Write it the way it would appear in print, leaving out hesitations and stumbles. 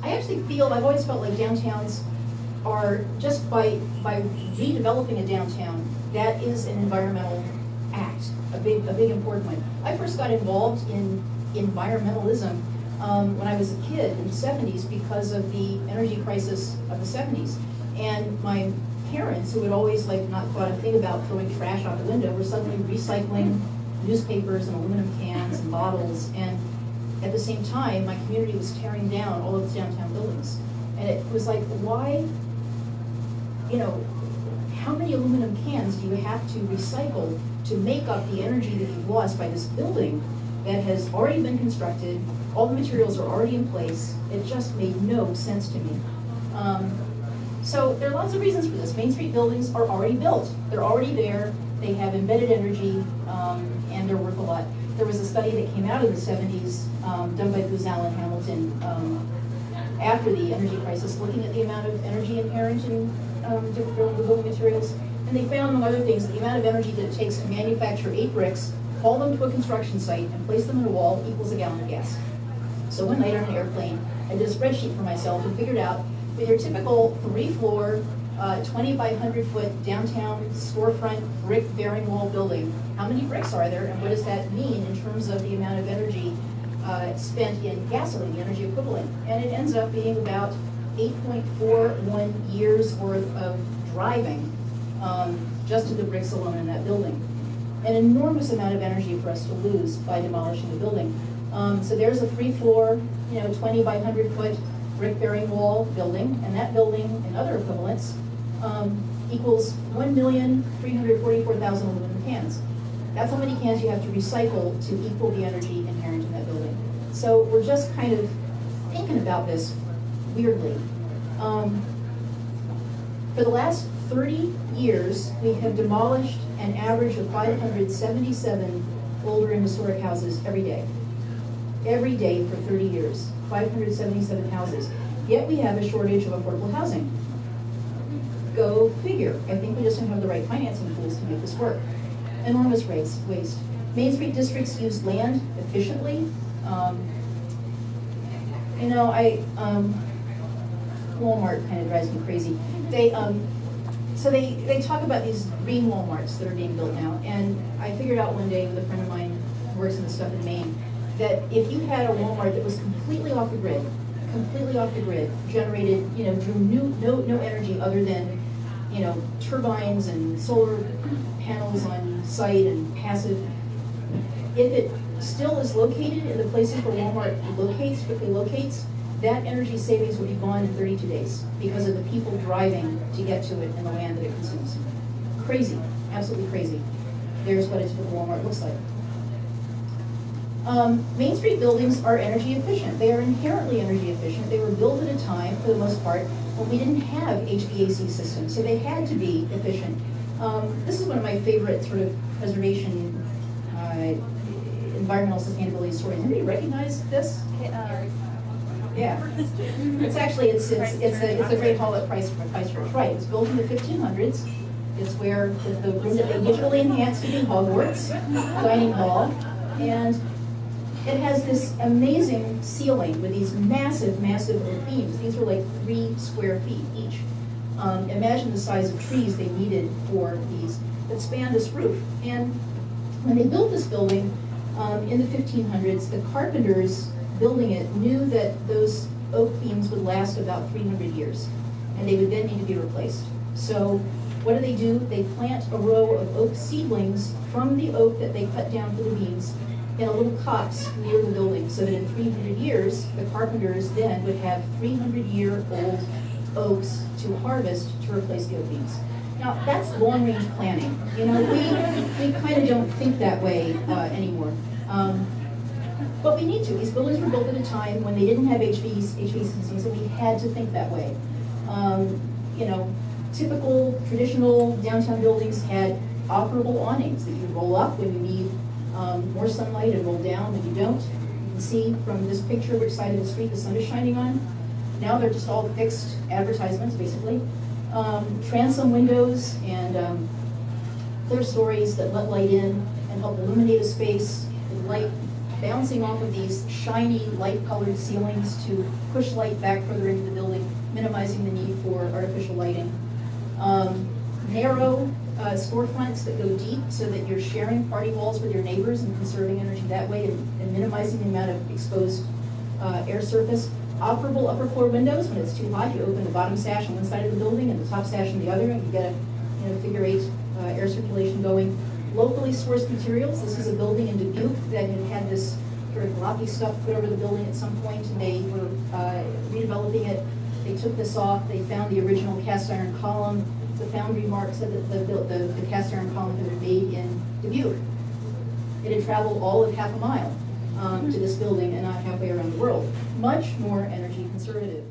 I actually feel, I've always felt like downtowns are, just by redeveloping a downtown, that is an environmental act, a big important one. I first got involved in environmentalism when I was a kid in the 70s because of the energy crisis of the 70s. And my parents, who had always not thought a thing about throwing trash out the window, were suddenly recycling newspapers and aluminum cans and bottles. And at the same time, my community was tearing down all of its downtown buildings. And it was like, why, how many aluminum cans do you have to recycle to make up the energy that you've lost by this building that has already been constructed? All the materials are already in place. It just made no sense to me. So there are lots of reasons for this. Main Street buildings are already built. They're already there. They have embedded energy, and they're worth a lot. There was a study that came out in the 70s done by Booz Allen Hamilton after the energy crisis, looking at the amount of energy inherent in different building materials. And they found, among other things, that the amount of energy that it takes to manufacture 8 bricks, haul them to a construction site, and place them in a wall equals a gallon of gas. So one night on an airplane, I did a spreadsheet for myself and figured out that your typical 3-floor, 20 by 100 foot downtown storefront brick bearing wall building, how many bricks are there, and what does that mean in terms of the amount of energy spent in gasoline, the energy equivalent? And it ends up being about 8.41 years worth of driving just to the bricks alone in that building. An enormous amount of energy for us to lose by demolishing the building. So there's a 3-floor, 20 by 100 foot brick bearing wall building, and that building and other equivalents equals 1,344,000 aluminum cans. That's how many cans you have to recycle to equal the energy inherent in that building. So we're just kind of thinking about this weirdly. For the last 30 years, we have demolished an average of 577 older and historic houses every day. Every day for 30 years, 577 houses. Yet we have a shortage of affordable housing. Go figure. I think we just don't have the right financing tools to make this work. Enormous waste. Main Street districts use land efficiently. Walmart kind of drives me crazy. They talk about these green Walmarts that are being built now, and I figured out one day with a friend of mine who works in the stuff in Maine, that if you had a Walmart that was completely off the grid, generated, drew no energy other than, turbines and solar panels on site and passive, if it still is located in the places where Walmart quickly locates, that energy savings would be gone in 32 days because of the people driving to get to it and the land that it consumes. Crazy, absolutely crazy. There's what a typical Walmart looks like. Main Street buildings are energy efficient. They are inherently energy efficient. They were built at a time, for the most part, when we didn't have HVAC systems, so they had to be efficient. This is one of my favorite sort of preservation, environmental sustainability stories. Anybody recognize this? Yeah. It's actually, it's the Great Hall at Christchurch. Right, it was built in the 1500s. It's where the room that they digitally enhanced to be Hogwarts, dining hall, and it has this amazing ceiling with these massive oak beams. These are like 3 square feet each. Imagine the size of trees they needed for these that span this roof. And when they built this building in the 1500s, the carpenters building it knew that those oak beams would last about 300 years, and they would then need to be replaced. So what do? They plant a row of oak seedlings from the oak that they cut down for the beams in a little copse near the building, so that in 300 years, the carpenters then would have 300-year-old oaks to harvest to replace the oak beams. Now, that's long-range planning. We kind of don't think that way anymore. But we need to. These buildings were built at a time when they didn't have HVAC systems, and we had to think that way. Typical, traditional downtown buildings had operable awnings that you roll up when you need more sunlight and roll down when you don't. You can see from this picture which side of the street the sun is shining on. Now they're just all fixed advertisements, basically. Transom windows and clear stories that let light in and help illuminate a space with light bouncing off of these shiny, light-colored ceilings to push light back further into the building, minimizing the need for artificial lighting. Narrow storefronts that go deep so that you're sharing party walls with your neighbors and conserving energy that way and minimizing the amount of exposed air surface. Operable upper floor windows. When it's too hot, you open the bottom sash on one side of the building and the top sash on the other, and you get a figure 8 air circulation going. Locally sourced materials. This is a building in Dubuque that had this sort of gloppy stuff put over the building at some point, and they were redeveloping it. They took this off. They found the original cast iron column. The foundry mark said that the cast iron column had been made in Dubuque. It had traveled all of half a mile to this building and not halfway around the world. Much more energy conservative.